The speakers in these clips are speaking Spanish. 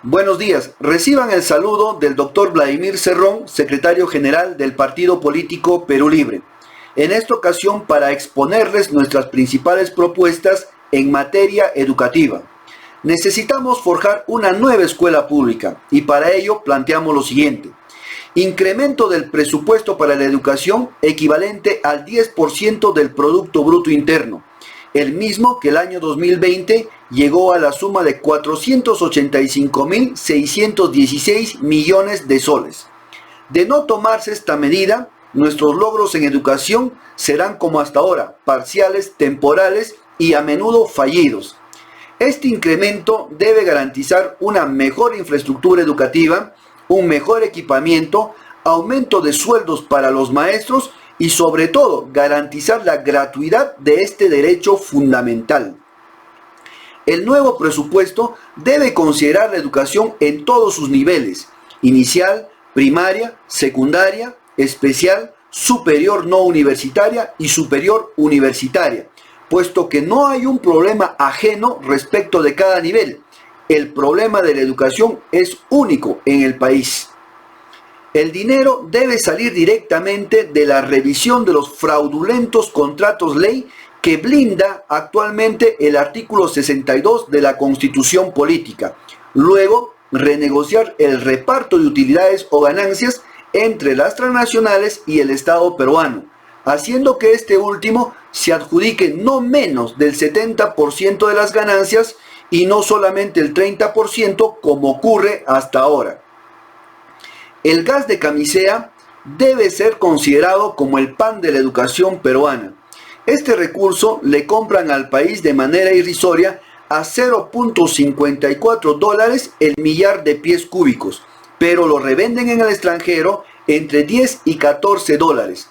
Buenos días. Reciban el saludo del doctor Vladimir Cerrón, secretario general del Partido Político Perú Libre. En esta ocasión para exponerles nuestras principales propuestas en materia educativa. Necesitamos forjar una nueva escuela pública y para ello planteamos lo siguiente. Incremento del presupuesto para la educación equivalente al 10% del Producto Bruto Interno, el mismo que el año 2020 llegó a la suma de 485.616 millones de soles. De no tomarse esta medida, nuestros logros en educación serán como hasta ahora, parciales, temporales y a menudo fallidos. Este incremento debe garantizar una mejor infraestructura educativa, un mejor equipamiento, aumento de sueldos para los maestros y sobre todo garantizar la gratuidad de este derecho fundamental. El nuevo presupuesto debe considerar la educación en todos sus niveles, inicial, primaria, secundaria, especial, superior no universitaria y superior universitaria, puesto que no hay un problema ajeno respecto de cada nivel. El problema de la educación es único en el país. El dinero debe salir directamente de la revisión de los fraudulentos contratos ley que blinda actualmente el artículo 62 de la Constitución Política. Luego, renegociar el reparto de utilidades o ganancias entre las transnacionales y el Estado peruano, haciendo que este último se adjudique no menos del 70% de las ganancias y no solamente el 30% como ocurre hasta ahora. El gas de camisea debe ser considerado como el pan de la educación peruana. Este recurso le compran al país de manera irrisoria a $0.54 el millar de pies cúbicos, pero lo revenden en el extranjero entre 10 y 14 dólares.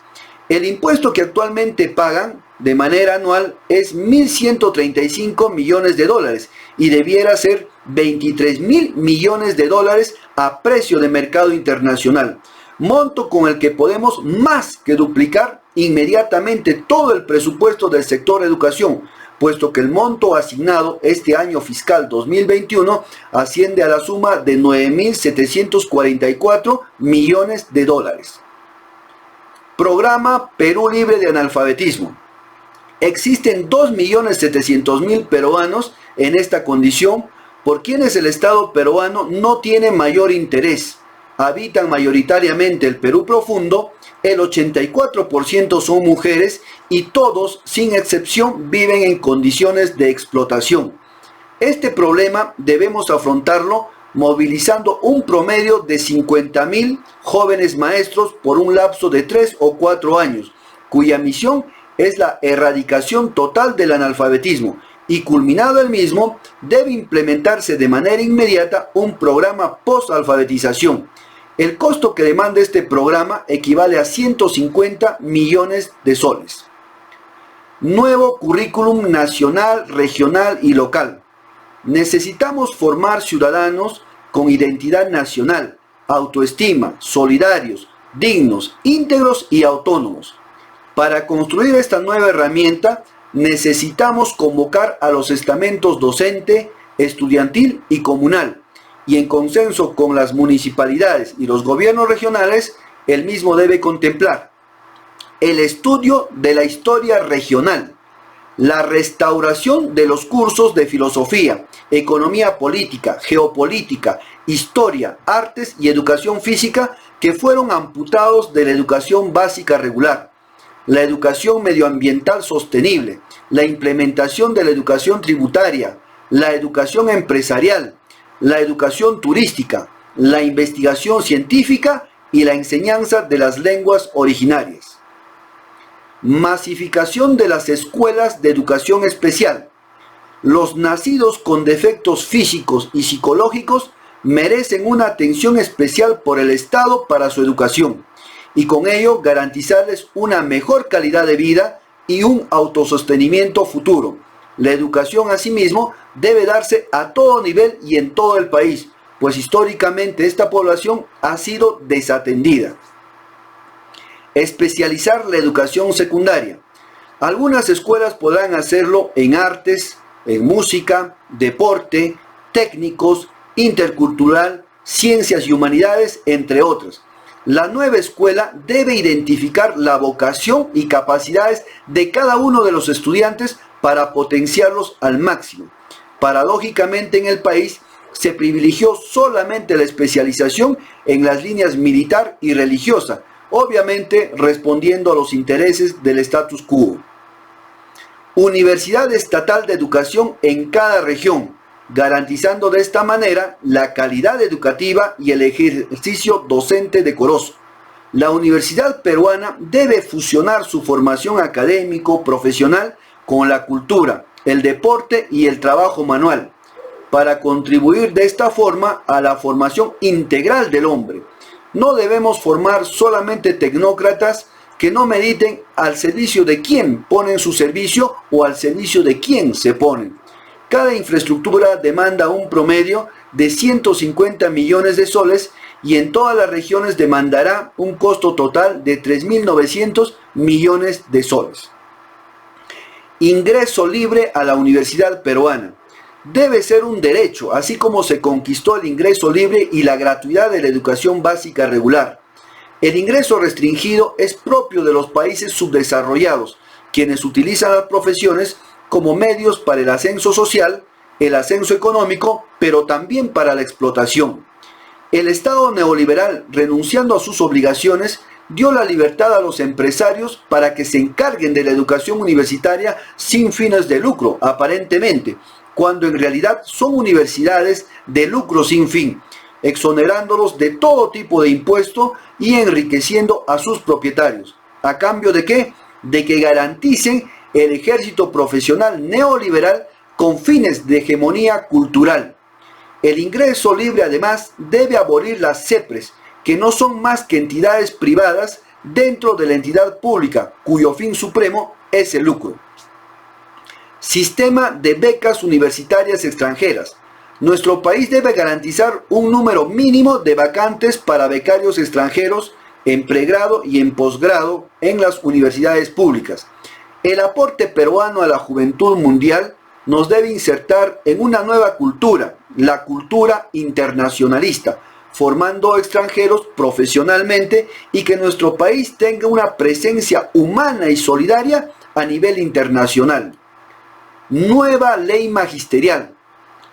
El impuesto que actualmente pagan de manera anual es 1.135 millones de dólares y debiera ser 23.000 millones de dólares a precio de mercado internacional, monto con el que podemos más que duplicar inmediatamente todo el presupuesto del sector educación, puesto que el monto asignado este año fiscal 2021 asciende a la suma de 9.744 millones de dólares. Programa Perú Libre de Analfabetismo. Existen 2.700.000 peruanos en esta condición, por quienes el Estado peruano no tiene mayor interés. Habitan mayoritariamente el Perú profundo, el 84% son mujeres y todos, sin excepción, viven en condiciones de explotación. Este problema debemos afrontarlo movilizando un promedio de 50.000 jóvenes maestros por un lapso de 3 o 4 años, cuya misión es la erradicación total del analfabetismo, y culminado el mismo, debe implementarse de manera inmediata un programa post-alfabetización. El costo que demanda este programa equivale a 150 millones de soles. Nuevo currículum nacional, regional y local. Necesitamos formar ciudadanos con identidad nacional, autoestima, solidarios, dignos, íntegros y autónomos. Para construir esta nueva herramienta, necesitamos convocar a los estamentos docente, estudiantil y comunal, y en consenso con las municipalidades y los gobiernos regionales, el mismo debe contemplar el estudio de la historia regional, la restauración de los cursos de filosofía, economía política, geopolítica, historia, artes y educación física que fueron amputados de la educación básica regular, la educación medioambiental sostenible, la implementación de la educación tributaria, la educación empresarial, la educación turística, la investigación científica y la enseñanza de las lenguas originarias. Masificación de las escuelas de educación especial. Los nacidos con defectos físicos y psicológicos merecen una atención especial por el Estado para su educación, y con ello garantizarles una mejor calidad de vida y un autosostenimiento futuro. La educación, asimismo, debe darse a todo nivel y en todo el país, pues históricamente esta población ha sido desatendida. Especializar la educación secundaria. Algunas escuelas podrán hacerlo en artes, en música, deporte, técnicos, intercultural, ciencias y humanidades, entre otras. La nueva escuela debe identificar la vocación y capacidades de cada uno de los estudiantes para potenciarlos al máximo. Paradójicamente, en el país se privilegió solamente la especialización en las líneas militar y religiosa, obviamente respondiendo a los intereses del status quo. Universidad Estatal de Educación en cada región, garantizando de esta manera la calidad educativa y el ejercicio docente decoroso. La universidad peruana debe fusionar su formación académico-profesional con la cultura, el deporte y el trabajo manual, para contribuir de esta forma a la formación integral del hombre. No debemos formar solamente tecnócratas que no mediten al servicio de quién ponen su servicio o al servicio de quién se ponen. Cada infraestructura demanda un promedio de 150 millones de soles y en todas las regiones demandará un costo total de 3.900 millones de soles. Ingreso libre a la universidad peruana. Debe ser un derecho, así como se conquistó el ingreso libre y la gratuidad de la educación básica regular. El ingreso restringido es propio de los países subdesarrollados, quienes utilizan las profesiones como medios para el ascenso social, el ascenso económico, pero también para la explotación. El Estado neoliberal, renunciando a sus obligaciones, dio la libertad a los empresarios para que se encarguen de la educación universitaria sin fines de lucro, aparentemente, cuando en realidad son universidades de lucro sin fin, exonerándolos de todo tipo de impuesto y enriqueciendo a sus propietarios. ¿A cambio de qué? De que garanticen el ejército profesional neoliberal con fines de hegemonía cultural. El ingreso libre además debe abolir las CEPRES, que no son más que entidades privadas dentro de la entidad pública, cuyo fin supremo es el lucro. Sistema de becas universitarias extranjeras. Nuestro país debe garantizar un número mínimo de vacantes para becarios extranjeros en pregrado y en posgrado en las universidades públicas. El aporte peruano a la juventud mundial nos debe insertar en una nueva cultura, la cultura internacionalista, formando extranjeros profesionalmente y que nuestro país tenga una presencia humana y solidaria a nivel internacional. Nueva ley magisterial.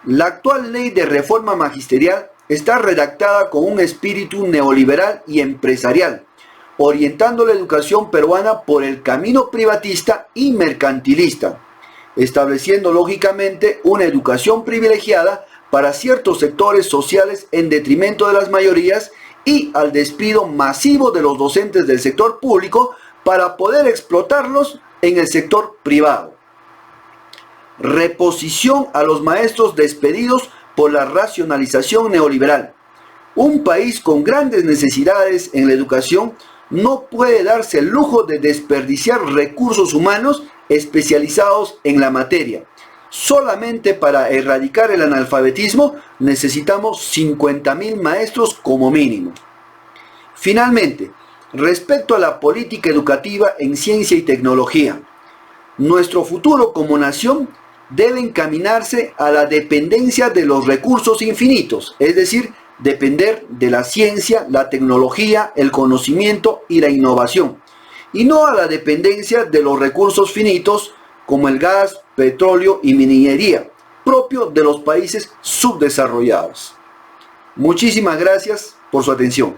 La actual ley de reforma magisterial está redactada con un espíritu neoliberal y empresarial, orientando la educación peruana por el camino privatista y mercantilista, estableciendo lógicamente una educación privilegiada para ciertos sectores sociales en detrimento de las mayorías y al despido masivo de los docentes del sector público para poder explotarlos en el sector privado. Reposición a los maestros despedidos por la racionalización neoliberal. Un país con grandes necesidades en la educación no puede darse el lujo de desperdiciar recursos humanos especializados en la materia. Solamente para erradicar el analfabetismo necesitamos 50.000 maestros como mínimo. Finalmente, respecto a la política educativa en ciencia y tecnología, nuestro futuro como nación debe encaminarse a la dependencia de los recursos infinitos, es decir, depender de la ciencia, la tecnología, el conocimiento y la innovación, y no a la dependencia de los recursos finitos como el gas, petróleo y minería, propio de los países subdesarrollados. Muchísimas gracias por su atención.